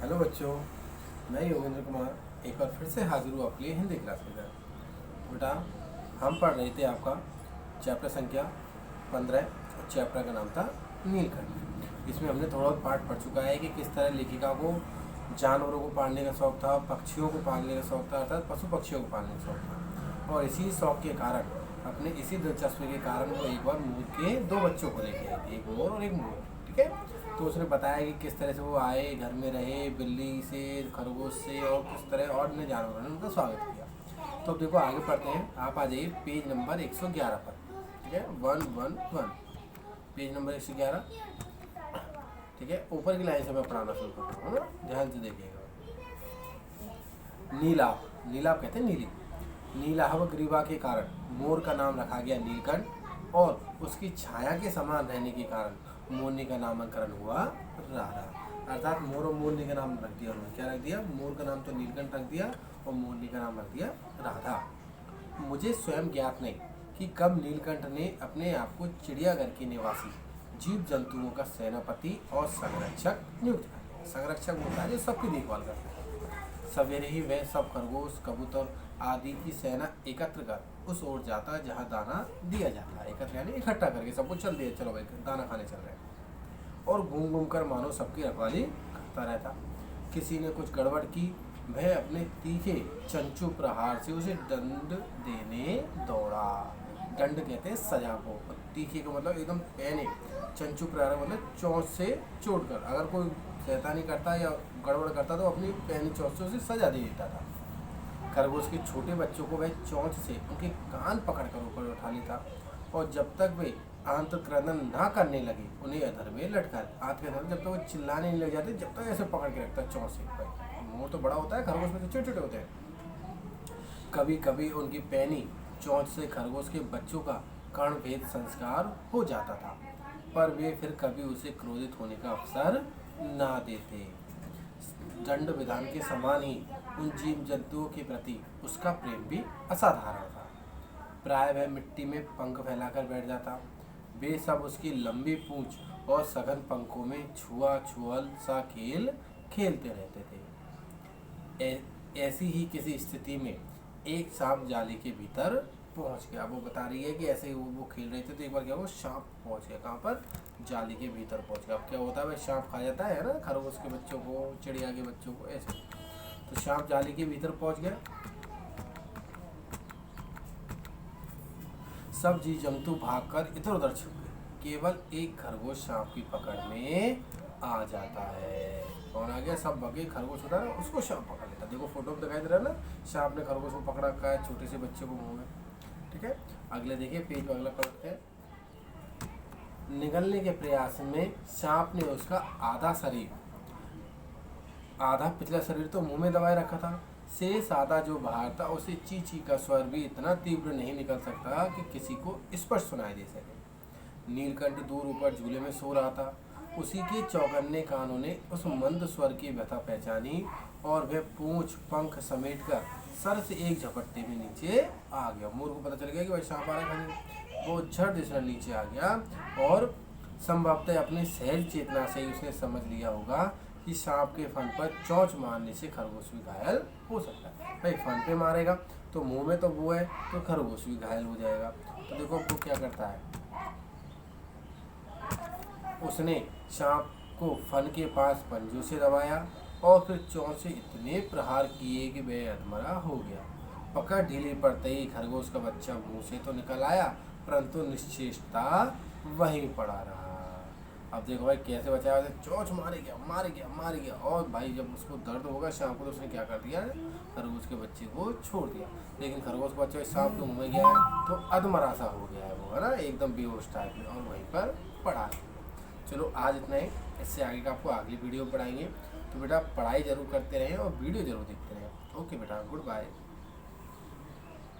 Hello बच्चों, मैं योगेंद्र कुमार एक बार फिर से हाजिर हूँ आपके लिए हिंदी क्लास के साथ। बेटा, हम पढ़ रहे थे आपका चैप्टर संख्या 15 और चैप्टर का नाम था नीलकंठ। इसमें हमने थोड़ा बहुत पाठ पढ़ चुका है कि किस तरह लेखिका को जानवरों को पालने का शौक़ था, पक्षियों को पालने का शौक़ था, अर्थात पशु पक्षियों को पालने का शौक़ था। और इसी शौक़ के कारण, अपने इसी दिलचस्पी के कारण वो एक बार मोर के दो बच्चों को लेके आई थी, एक मोर और एक मोर। ठीक है, तो उसने बताया कि किस तरह से वो आए, घर में रहे, बिल्ली से, खरगोश से, और किस तरह और अन्य जानवरों ने उनका स्वागत किया। तो देखो आगे पढ़ते हैं। आप आ जाइए पेज नंबर 111 पर। ठीक है, 111 पेज नंबर 111। ठीक है, ऊपर की लाइन से मैं पढ़ाना शुरू करता हूँ, ध्यान से देखिएगा। नीलाभ, नीलाभ कहते हैं नीली। नीलाभ ग्रीवा के कारण मोर का नाम रखा गया नीलकंठ, और उसकी छाया के समान रहने के कारण मोरनी का नामकरण हुआ राधा। अर्थात मोर और मोरनी का नाम रख दिया उन्होंने। क्या रख दिया? मोर का नाम तो नीलकंठ रख दिया और मोरनी का नाम रख दिया राधा। मुझे स्वयं ज्ञात नहीं कि कब नीलकंठ ने अपने आप को चिड़ियाघर के निवासी जीव जंतुओं का सेनापति और संरक्षक नियुक्त कर दिया। संरक्षक होता है जो सबकी देखभाल करता है। सवेरे ही वह सब खरगोश, कबूतर आदि की सेना एकत्र कर उस ओर जाता जहाँ दाना दिया जाता है। एकत्र यानी इकट्ठा करके सबको चल दिया, चलो भाई दाना खाने चल रहे हैं। और घूम घूम कर मानो सबकी रखवाली करता रहता। किसी ने कुछ गड़बड़ की, वह अपने तीखे चंचू प्रहार से उसे दंड देने दौड़ा। दंड कहते हैं सजा को। तीखे का मतलब एकदम पैने, चंचू प्रहार मतलब चोंच से चोट कर। अगर कोई शैतानी करता या गड़बड़ करता तो अपनी पैनी चोंच से उसे सजा दे देता था। खरगोश के छोटे बच्चों को वह चोंच से उनके कान पकड़कर ऊपर उठा लेता, और जब तक वे आंतक्रंदन ना करने लगे उन्हें अधर में लटका। जब तक वो चिल्लाने नहीं लग जाते, जब तक ऐसे पकड़ के रखता चोंच से। मोर तो बड़ा होता है, खरगोश में तो छोटे छोटे होते हैं। कभी कभी उनकी पैनी चोंच से खरगोश के बच्चों का कर्णभेद संस्कार हो जाता था, पर वे फिर कभी उसे क्रोधित होने का अवसर ना देते। दंड विधान के समान ही उन जीव जंतुओं के प्रति उसका प्रेम भी असाधारण था। प्राय वह मिट्टी में पंख फैलाकर बैठ जाता। वे सब उसकी लंबी पूंछ और सघन पंखों में छुआ छुअल सा खेल खेलते रहते थे। ऐसी ही किसी स्थिति में एक सांप जाली के भीतर पहुंच गया। वो बता रही है कि ऐसे ही वो खेल रहे थे तो एक बार क्या, वो सांप पहुंच गया। कहाँ पर? जाली के भीतर पहुंच गया। अब क्या होता है, भाई सांप खा जाता है ना खरगोश के बच्चों को, चिड़िया के बच्चों को, ऐसे। तो सांप जाली के भीतर पहुंच गया। सब जीव जंतु भागकर इधर उधर छुप गए। केवल एक खरगोश सांप की पकड़ में आ जाता है। कौन आ गया? सब भगे। खरगोश होता है उसको सांप पकड़ लेता। देखो फोटो में दिखाई दे रहा है ना, सांप ने खरगोश को पकड़ा रखा है, छोटे से बच्चे को मुंह में। ठीक है, अगले देखिए पेज में अगला पढ़ते हैं। निगलने के प्रयास में सांप ने उसका आधा शरीर, आधा पिछला शरीर तो मुंह में दबाए रखा था, शेष आधा जो बाहर था उसे ची ची का स्वर भी इतना तीव्र नहीं निकल सकता कि किसी को स्पष्ट सुनाई दे सके। नीलकंठ दूर ऊपर झूले में सो रहा था। उसी के चौकन्ने कानों ने उस मंद स्वर की व्यथा पहचानी, और वह पूंछ पंख समेटकर सर से एक झपट्टे में नीचे आ गया। मोर को पता चल गया कि भाई सांप आ रहा है। वो झट से नीचे आ गया, और संभवतः अपनी सहज चेतना से ही उसने समझ लिया होगा कि सांप के फन पर चोंच मारने से खरगोश भी घायल हो सकता है। भाई फन पे मारेगा तो मुंह में तो वो है, तो खरगोश भी घायल हो जाएगा। तो देखो वो क्या करता है, उसने सांप को फन के पास पंजों से दबाया और फिर चोंच से इतने प्रहार किए कि वह अधमरा हो गया। पकड़ ढीली पड़ते ही खरगोश का बच्चा मुंह से तो निकल आया, परंतु निश्चेष्टता वहीं पड़ा रहा। अब देखो भाई कैसे बचाया, चोंच मारे गया मारे गया मारे गया। और भाई जब उसको दर्द होगा शाम को, तो उसने क्या कर दिया, खरगोश के बच्चे को छोड़ दिया। लेकिन खरगोश का बच्चा सांप तो मुँह में गया है, तो अधमरा सा हो गया है वो, है ना, एकदम बेहोश टाइप में, और वहीं पर पड़ा। चलो आज इतना ही, इससे आगे का आपको अगली वीडियो पढ़ाएंगे। तो बेटा पढ़ाई जरूर करते रहें और वीडियो जरूर देखते रहें। ओके बेटा, गुड बाय।